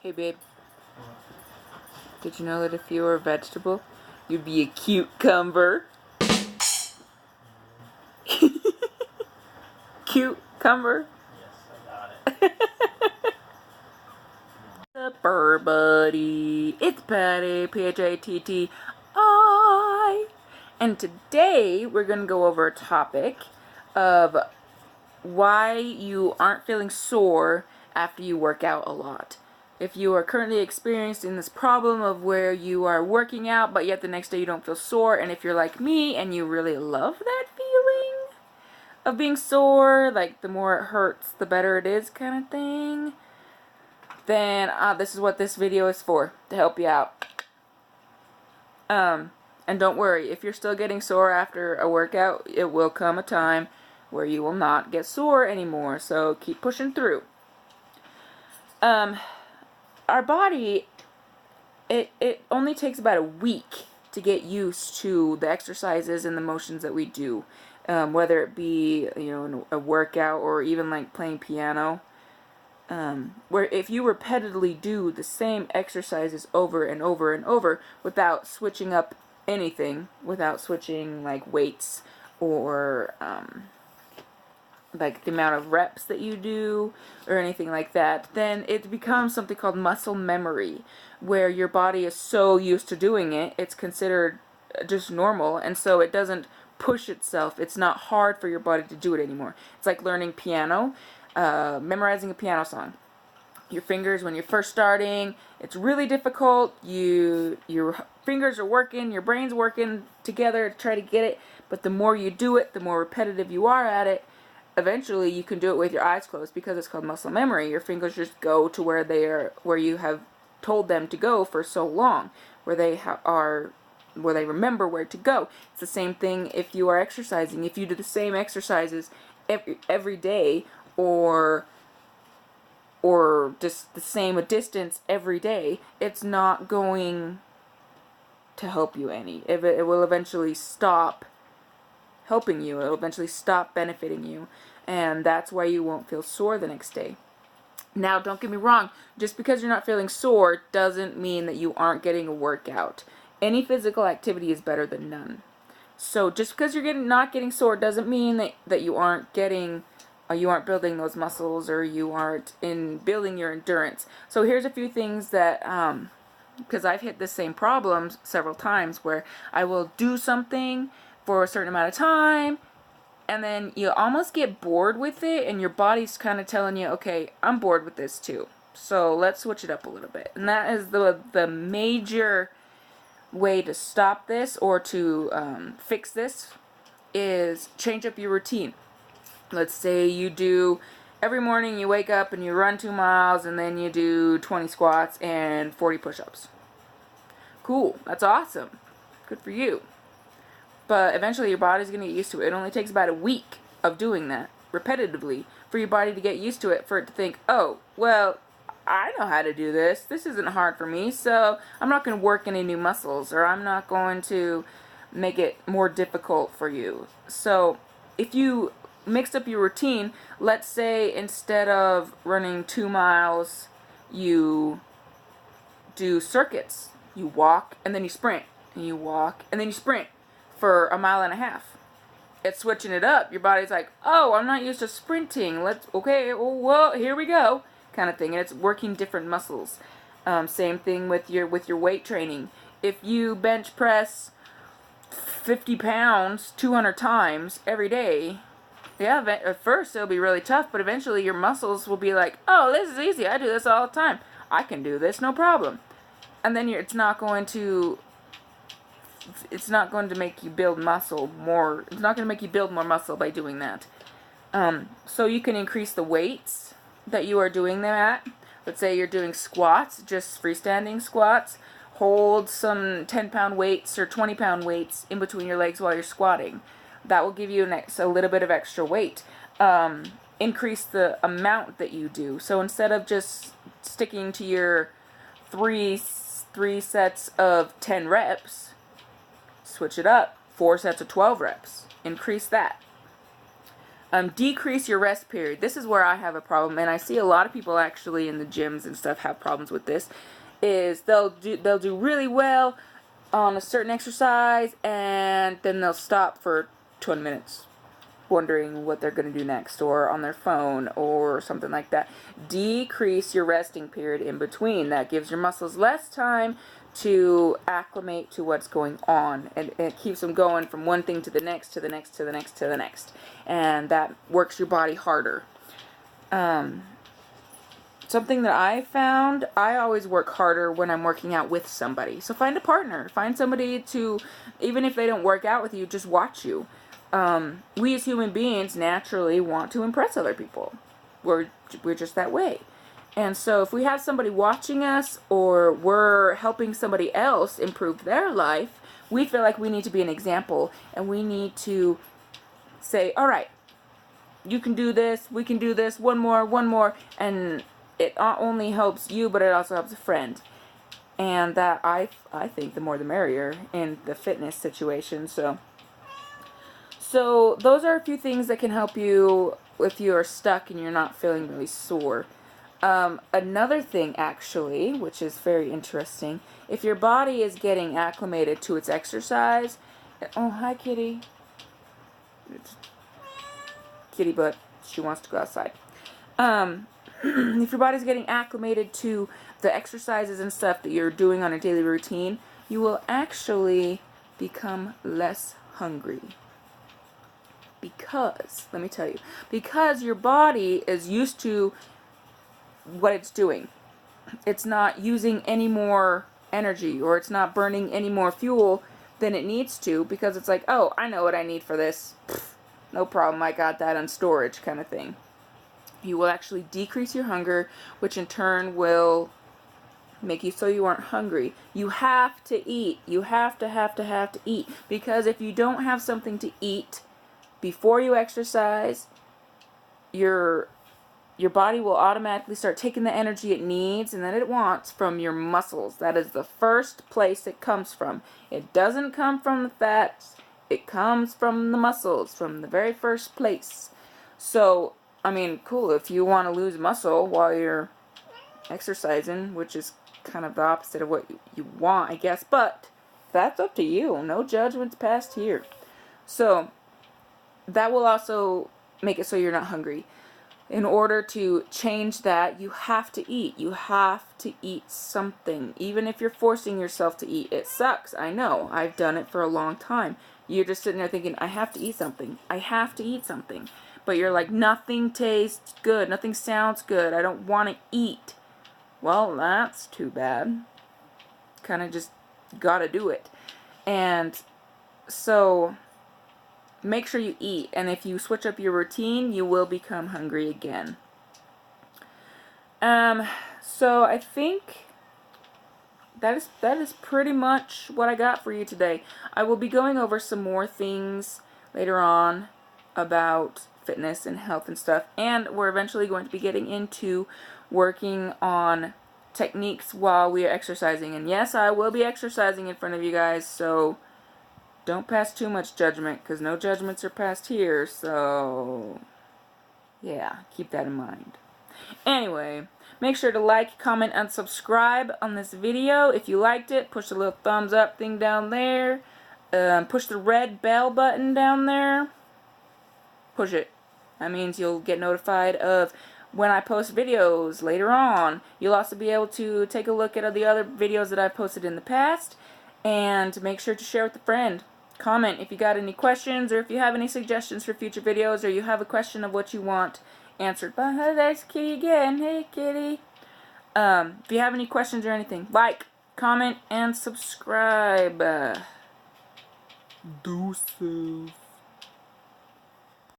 Hey babe, did you know that if you were a vegetable, you'd be a cucumber? Cucumber? Super buddy, it's Patty, P-H-A-T-T-I. And today we're going to go over a topic of why you aren't feeling sore after you work out a lot. If you are currently experiencing this problem of where you are working out but yet the next day you don't feel sore, and if you're like me and you really love that feeling of being sore, like the more it hurts the better it is kind of thing, then this is what this video is for, to help you out. And don't worry, if you're still getting sore after a workout, it will come a time where you will not get sore anymore, so keep pushing through. Our body, it only takes about a week to get used to the exercises and the motions that we do, whether it be, a workout or even like playing piano. Where if you repeatedly do the same exercises over and over and over without switching up anything, without switching like weights or like the amount of reps that you do or anything like that, then it becomes something called muscle memory, where your body is so used to doing it, it's considered just normal, and so it doesn't push itself. It's not hard for your body to do it anymore. It's like learning piano, memorizing a piano song. Your fingers, when you're first starting, it's really difficult. Your fingers are working, your brain's working together to try to get it, but the more you do it, the more repetitive you are at it, eventually you can do it with your eyes closed, because it's called muscle memory. Your fingers just go to where you have told them to go for so long, where they remember where to go. It's the same thing if you are exercising. If you do the same exercises every day, or just the same distance every day, it's not going to help you any. It will eventually stop helping you. It'll eventually stop benefiting you, and that's why you won't feel sore the next day. Now, don't get me wrong, just because you're not feeling sore doesn't mean that you aren't getting a workout. Any physical activity is better than none. So just because you're not getting sore doesn't mean that you aren't building those muscles, or you aren't building your endurance. So here's a few things that, because I've hit the same problems several times, where I will do something for a certain amount of time, and then you almost get bored with it, and your body's kind of telling you, okay, I'm bored with this too, so let's switch it up a little bit. And that is the major way to stop this, or to fix this, is change up your routine. Let's say you do, every morning you wake up and you run 2 miles, and then you do 20 squats and 40 push-ups. Cool, that's awesome. Good for you. But eventually your body's going to get used to it. It only takes about a week of doing that repetitively for your body to get used to it, for it to think, oh, well, I know how to do this. This isn't hard for me, so I'm not going to work any new muscles, or I'm not going to make it more difficult for you. So if you mix up your routine, let's say instead of running 2 miles, you do circuits. You walk and then you sprint, and you walk and then you sprint for 1.5 miles. It's switching it up. Your body's like, oh, I'm not used to sprinting. Okay, well, here we go, kind of thing. And it's working different muscles. Same thing with your weight training. If you bench press 50 pounds 200 times every day, yeah, at first it'll be really tough, but eventually your muscles will be like, oh, this is easy. I do this all the time. I can do this, no problem. And then it's not going to make you build muscle more. It's not going to make you build more muscle by doing that. So you can increase the weights that you are doing them at. Let's say you're doing squats, just freestanding squats. Hold some 10-pound weights or 20-pound weights in between your legs while you're squatting. That will give you a little bit of extra weight. Increase the amount that you do. So instead of just sticking to your three sets of 10 reps, switch it up. 4 sets of 12 reps. Increase that. Decrease your rest period. This is where I have a problem, and I see a lot of people actually in the gyms and stuff have problems with this. Is they'll do really well on a certain exercise, and then they'll stop for 20 minutes, wondering what they're going to do next, or on their phone, or something like that. Decrease your resting period in between. That gives your muscles less time to acclimate to what's going on, and it keeps them going from one thing to the next, to the next, to the next, to the next, and that works your body harder. Something that I found, I always work harder when I'm working out with somebody. So find a partner, find somebody to, even if they don't work out with you, just watch you. We as human beings naturally want to impress other people. We're just that way. And so if we have somebody watching us, or we're helping somebody else improve their life, we feel like we need to be an example, and we need to say, all right, you can do this, we can do this, one more, and it not only helps you, but it also helps a friend. And that, I think, the more the merrier in the fitness situation. So those are a few things that can help you if you are stuck and you're not feeling really sore. Another thing, actually, which is very interesting, if your body is getting acclimated to its exercise, oh, hi, kitty. It's kitty butt. She wants to go outside. If your body's getting acclimated to the exercises and stuff that you're doing on a daily routine, you will actually become less hungry. Because, let me tell you, because your body is used to what it's doing. It's not using any more energy, or it's not burning any more fuel than it needs to, because it's like, oh, I know what I need for this. Pfft, no problem, I got that on storage, kind of thing. You will actually decrease your hunger, which in turn will make you so you aren't hungry. You have to eat. You have to eat. Because if you don't have something to eat before you exercise, your body will automatically start taking the energy it needs and that it wants from your muscles. That is the first place it comes from. It doesn't come from the fats. It comes from the muscles, from the very first place. So, I mean, cool, if you want to lose muscle while you're exercising, which is kind of the opposite of what you want, I guess, but that's up to you. No judgments passed here. So, that will also make it so you're not hungry. In order to change that, you have to eat. You have to eat something. Even if you're forcing yourself to eat. It sucks, I know. I've done it for a long time. You're just sitting there thinking, I have to eat something. I have to eat something. But you're like, nothing tastes good. Nothing sounds good. I don't want to eat. Well, that's too bad. Kind of just gotta do it. And so make sure you eat, and if you switch up your routine, you will become hungry again. So I think that is pretty much what I got for you today. I will be going over some more things later on about fitness and health and stuff, and we're eventually going to be getting into working on techniques while we are exercising. And yes, I will be exercising in front of you guys, so don't pass too much judgment, because no judgments are passed here, so yeah, keep that in mind. Anyway, make sure to like, comment, and subscribe on this video. If you liked it, push the little thumbs up thing down there. Push the red bell button down there. Push it. That means you'll get notified of when I post videos later on. You'll also be able to take a look at the other videos that I've posted in the past. And make sure to share with a friend. Comment if you got any questions, or if you have any suggestions for future videos, or you have a question of what you want answered. But hey, there's Kitty again. Hey, Kitty. If you have any questions or anything, like, comment, and subscribe. Deuces.